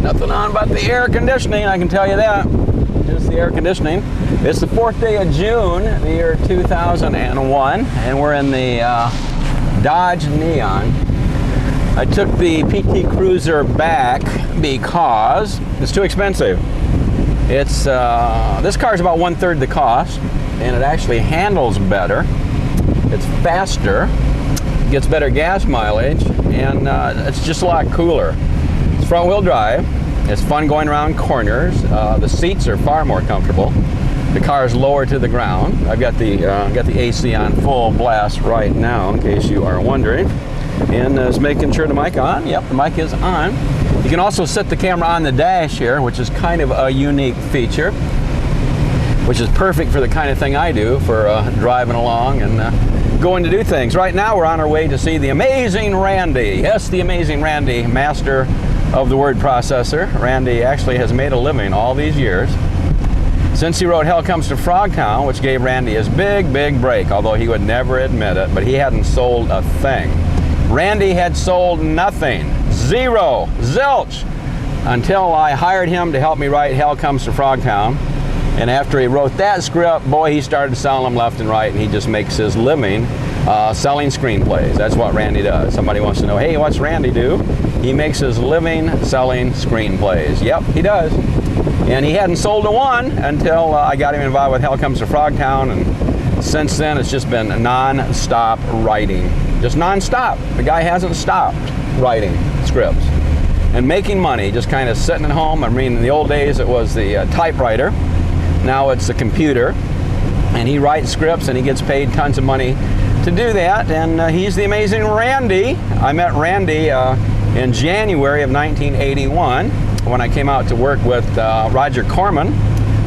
Nothing on but the air conditioning, I can tell you that. Just the air conditioning. It's the 4th day of June, the year 2001, and we're in the Dodge Neon. I took the PT Cruiser back because it's too expensive. It's this car is about 1/3 the cost, and it actually handles better. It's faster, gets better gas mileage, and it's just a lot cooler. It's front-wheel drive. It's fun going around corners. The seats are far more comfortable. The car is lower to the ground. I've got the AC on full blast right now, in case you are wondering. And is making sure the mic on. Yep, the mic is on. You can also set the camera on the dash here, which is kind of a unique feature, which is perfect for the kind of thing I do, for driving along and going to do things. Right now we're on our way to see the amazing Randy. Yes, the amazing Randy, master of the word processor. Randy actually has made a living all these years since he wrote Hell Comes to Frogtown, which gave Randy his big break, although he would never admit it, but he hadn't sold a thing. Randy had sold nothing, zero, zilch, until I hired him to help me write Hell Comes to Frogtown. And after he wrote that script, boy, he started selling them left and right, and he just makes his living selling screenplays. That's what Randy does. Somebody wants to know, hey, what's Randy do? He makes his living selling screenplays. Yep, he does. And he hadn't sold a one until I got him involved with Hell Comes to Frogtown, and since then it's just been non-stop writing. Just non-stop. The guy hasn't stopped writing scripts and making money, just kind of sitting at home. I mean, in the old days it was the typewriter. Now it's the computer, and he writes scripts and he gets paid tons of money to do that, and he's the amazing Randy. I met Randy in January of 1981 when I came out to work with Roger Corman,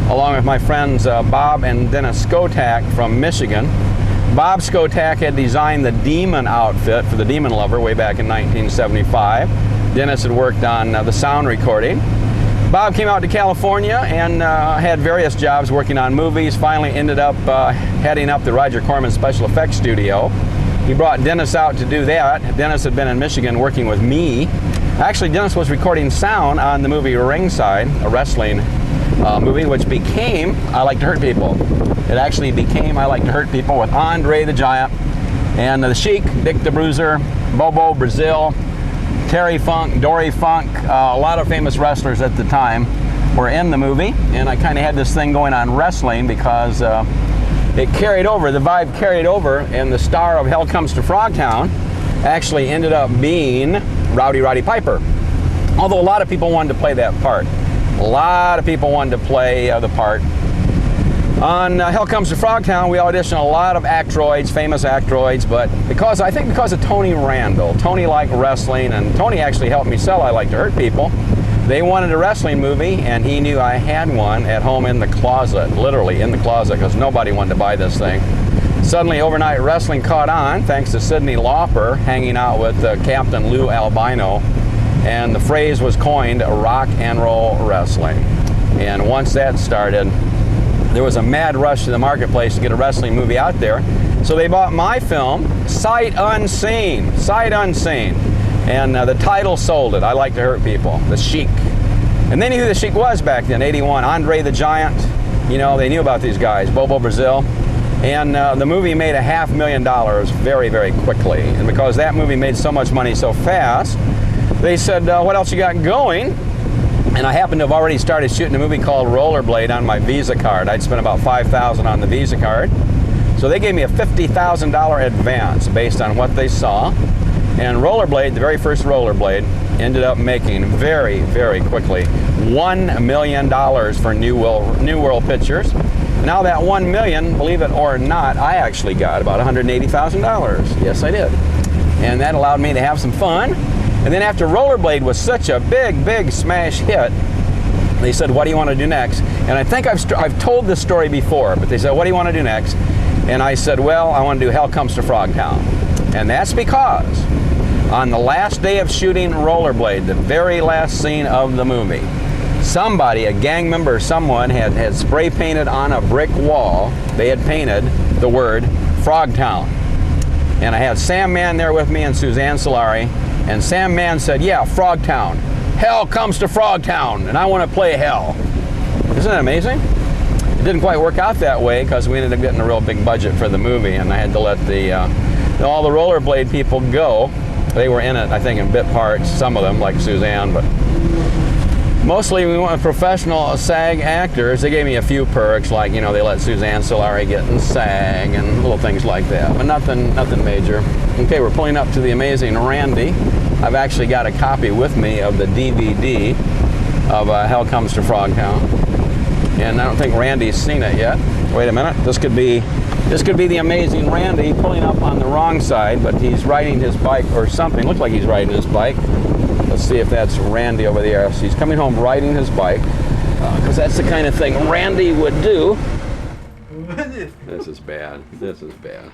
along with my friends Bob and Dennis Skotak from Michigan. Bob Skotak had designed the Demon outfit for the Demon Lover way back in 1975. Dennis had worked on the sound recording. Bob came out to California and had various jobs working on movies, finally ended up heading up the Roger Corman Special Effects Studio. He brought Dennis out to do that. Dennis had been in Michigan working with me. Actually, Dennis was recording sound on the movie Ringside, a wrestling movie, which became I Like to Hurt People. It actually became I Like to Hurt People with Andre the Giant and the Sheik, Dick the Bruiser, Bobo Brazil, Terry Funk, Dory Funk, a lot of famous wrestlers at the time were in the movie, and I kind of had this thing going on wrestling because it carried over, the vibe carried over, and the star of Hell Comes to Frogtown actually ended up being Rowdy Roddy Piper. Although a lot of people wanted to play that part. A lot of people wanted to play the part. On Hell Comes to Frogtown, we auditioned a lot of actroids, famous actroids, but because of Tony Randall. Tony liked wrestling, and Tony actually helped me sell I Like to Hurt People. They wanted a wrestling movie, and he knew I had one at home in the closet, literally in the closet, because nobody wanted to buy this thing. Suddenly, overnight wrestling caught on, thanks to Cyndi Lauper hanging out with Captain Lou Albino, and the phrase was coined rock and roll wrestling. And once that started, there was a mad rush to the marketplace to get a wrestling movie out there. So they bought my film, Sight Unseen, Sight Unseen. And the title sold it, I Like to Hurt People, the Sheik. And they knew who the Sheik was back then, 81. Andre the Giant, you know, they knew about these guys, Bobo Brazil. And the movie made $500,000 very quickly. And because that movie made so much money so fast, they said, what else you got going? And I happened to have already started shooting a movie called Rollerblade on my Visa card. I'd spent about $5,000 on the Visa card. So they gave me a $50,000 advance based on what they saw. And Rollerblade, the very first Rollerblade, ended up making very quickly $1 million for New World Pictures. Now that $1 million, believe it or not, I actually got about $180,000. Yes, I did. And that allowed me to have some fun. And then after Rollerblade was such a big smash hit, they said, what do you want to do next? And I think I've told this story before, but they said, what do you want to do next? And I said, well, I want to do Hell Comes to Frogtown. And that's because on the last day of shooting Rollerblade, the very last scene of the movie, somebody, a gang member or someone, had spray painted on a brick wall, they had painted the word Frogtown. And I had Sam Mann there with me and Suzanne Solari. And Sam Mann said, yeah, Frogtown. Hell Comes to Frogtown, and I want to play Hell. Isn't that amazing? It didn't quite work out that way because we ended up getting a real big budget for the movie, and I had to let all the Rollerblade people go. They were in it, I think, in bit parts, some of them, like Suzanne, but mostly we went with professional SAG actors. They gave me a few perks, like, you know, they let Suzanne Solari get in SAG and little things like that, but nothing major. Okay, we're pulling up to the amazing Randy. I've actually got a copy with me of the DVD of Hell Comes to Frogtown, and I don't think Randy's seen it yet. Wait a minute, this could be the amazing Randy pulling up on the wrong side, but he's riding his bike or something. Looks like he's riding his bike. Let's see if that's Randy over there. So he's coming home riding his bike, because that's the kind of thing Randy would do. This is bad. This is bad.